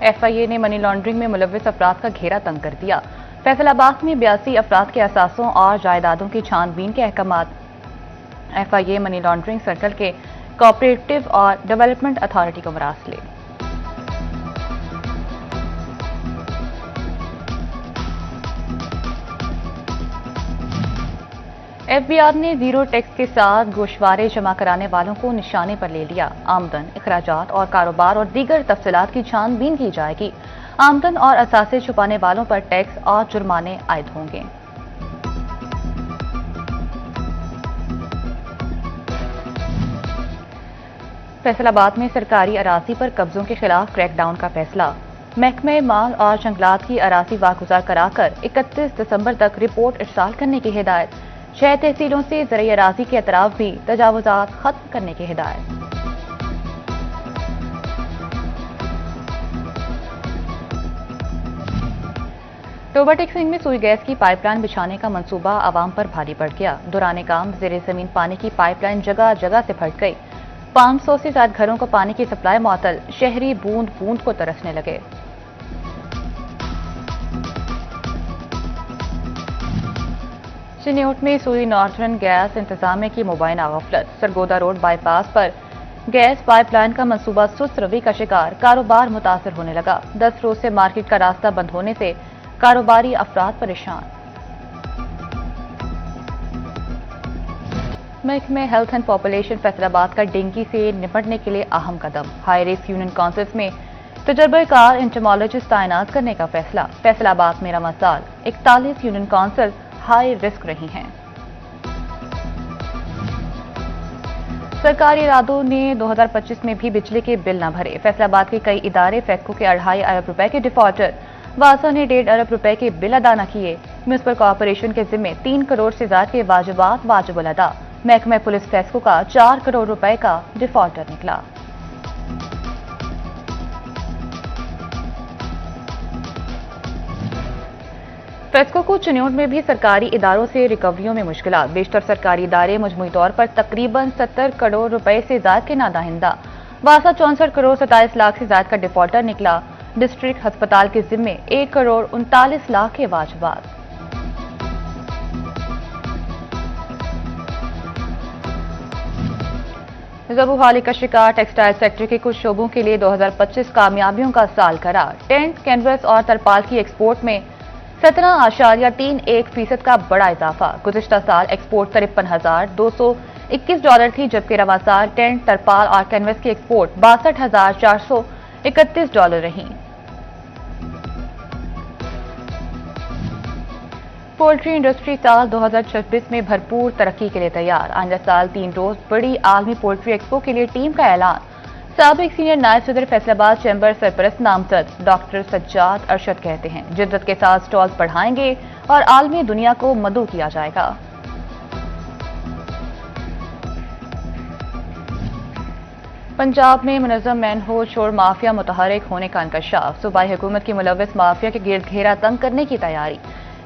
FIA نے money laundering میں ملوث افراد کا گھیرا تنگ کر دیا۔ فیصل آباد میں 82 افراد کے اثاثوں اور جائیدادوں کی چھان بین کے احکامات۔ FIA منی لانڈرنگ سرکل کے کوآپریٹو اور ڈیولپمنٹ اتھارٹی کو مراسلے۔ FBI نے زیرو ٹیکس کے ساتھ گوشوارے جمع کرانے والوں کو نشانے پر لے لیا۔ آمدن، اخراجات اور کاروبار اور دیگر تفصیلات کی چھان بین کی جائے گی۔ آمدن اور اثاثے چھپانے والوں پر ٹیکس اور جرمانے عائد ہوں گے۔ فیصل آباد میں سرکاری اراضی پر قبضوں کے خلاف کریک ڈاؤن کا فیصلہ۔ محکمہ مال اور جنگلات کی اراضی واگزار کرا کر 31 دسمبر تک رپورٹ ارسال کرنے کی ہدایت۔ 6 تحصیلوں سے زرعی اراضی کے اطراف بھی تجاوزات ختم کرنے کی ہدایت۔ ٹوبہ ٹیک سنگھ میں سوئی گیس کی پائپ لائن بچھانے کا منصوبہ عوام پر بھاری پڑ گیا۔ دوران کام زیر زمین پانی کی پائپ لائن جگہ جگہ سے پھٹ گئی۔ 500 سے زائد گھروں کو پانی کی سپلائی معطل، شہری بوند بوند کو ترسنے لگے۔ چنیوٹ میں سوئی نارتھرن گیس انتظامیہ کی مبینہ غفلت۔ سرگودا روڈ بائی پاس پر گیس پائپ لائن کا منصوبہ سست روی کا شکار، کاروبار متاثر ہونے لگا۔ 10 روز سے مارکیٹ کا راستہ بند ہونے سے کاروباری افراد پریشان۔ محکمہ ہیلتھ اینڈ پاپولیشن فیصل آباد کا ڈینگی سے نمٹنے کے لیے اہم قدم۔ ہائی رسک یونین کونسلز میں تجربہ کار انٹمالوجسٹ تعینات کرنے کا فیصلہ۔ فیصل آباد میں رواں سال 41 یونین کونسل ہائی رسک رہی ہیں۔ سرکاری ارادوں نے 2025 میں بھی بجلی کے بل نہ بھرے۔ فیصل آباد کے کئی ادارے فیکو کے 2.5 ارب روپے کے ڈیفالٹر، واسا نے 1.5 ارب روپے کے بل ادا نہ کیے۔ میونسپل کارپوریشن کے ذمے 3 کروڑ سے زائد کے واجبات واجب الادا۔ محکمہ پولیس فیسکو کا 4 کروڑ روپے کا ڈیفالٹر نکلا۔ فیسکو کو چنیوٹ میں بھی سرکاری اداروں سے ریکوریوں میں مشکلات۔ بیشتر سرکاری ادارے مجموعی طور پر تقریباً 70 کروڑ روپے سے زائد کے نادہندہ۔ واسا 64 کروڑ 27 لاکھ سے زائد کا ڈیفالٹر نکلا۔ ڈسٹرکٹ ہسپتال کے ذمے 1 کروڑ 39 لاکھ کے واجبات۔ زبو حالی کا شکار ٹیکسٹائل سیکٹر کے کچھ شعبوں کے لیے 2025 کامیابیوں کا سال قرار۔ ٹینٹ، کینوس اور ترپال کی ایکسپورٹ میں 17.31% کا بڑا اضافہ۔ گزشتہ سال ایکسپورٹ $53,221 تھی، جبکہ رواں سال ٹینٹ، ترپال اور کینوس کی ایکسپورٹ $62,431 رہیں۔ پولٹری انڈسٹری سال 2026 میں بھرپور ترقی کے لیے تیار۔ آئندہ سال 3 روز بڑی عالمی پولٹری ایکسپو کے لیے ٹیم کا اعلان۔ سابق سینئر نائب صدر فیصل آباد چیمبر سرپرست نامزد ڈاکٹر سجاد ارشد کہتے ہیں جدت کے ساتھ سٹالز بڑھائیں گے اور عالمی دنیا کو مدعو کیا جائے گا۔ پنجاب میں منظم مین ہول چور مافیا متحرک ہونے کا انکشاف۔ صوبائی حکومت کی ملوث مافیا کے گرد گھیرا تنگ کرنے کی تیاری۔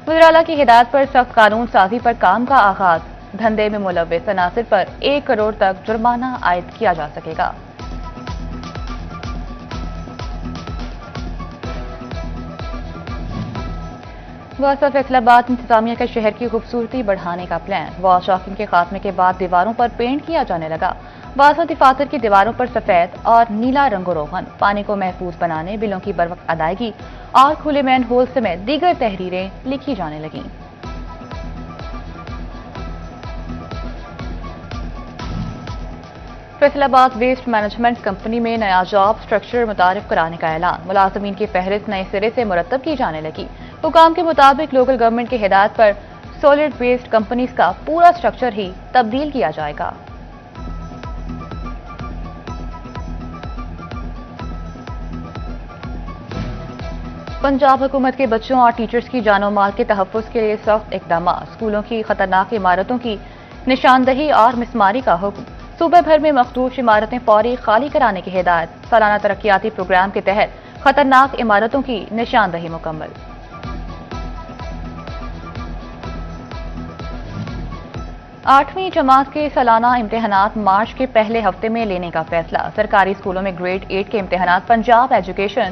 وزراء کی ہدایت پر سخت قانون سازی پر کام کا آغاز۔ دھندے میں ملوث عناصر پر 1 کروڑ تک جرمانہ عائد کیا جا سکے گا۔ واسا فیصل آباد انتظامیہ کا شہر کی خوبصورتی بڑھانے کا پلان۔ وال چاکنگ کے خاتمے کے بعد دیواروں پر پینٹ کیا جانے لگا۔ واسا دفاتر کی دیواروں پر سفید اور نیلا رنگ و روغن، پانی کو محفوظ بنانے، بلوں کی بروقت ادائیگی اور کھلے مین ہول سمیت دیگر تحریریں لکھی جانے لگیں۔ فیصل آباد ویسٹ مینجمنٹ کمپنی میں نیا جاب سٹرکچر متعارف کرانے کا اعلان۔ ملازمین کی فہرست نئے سرے سے مرتب کی جانے لگی۔ حکام کے مطابق لوکل گورنمنٹ کی ہدایت پر سالڈ ویسٹ کمپنیز کا پورا سٹرکچر ہی تبدیل کیا جائے گا۔ پنجاب حکومت کے بچوں اور ٹیچرز کی جان و مال کے تحفظ کے لیے سخت اقدامات۔ اسکولوں کی خطرناک عمارتوں کی نشاندہی اور مسماری کا حکم۔ صوبے بھر میں مخدوش عمارتیں فوری خالی کرانے کی ہدایت۔ سالانہ ترقیاتی پروگرام کے تحت خطرناک عمارتوں کی نشاندہی مکمل۔ 8ویں جماعت کے سالانہ امتحانات مارچ کے پہلے ہفتے میں لینے کا فیصلہ۔ سرکاری اسکولوں میں گریڈ 8 کے امتحانات پنجاب ایجوکیشن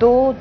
2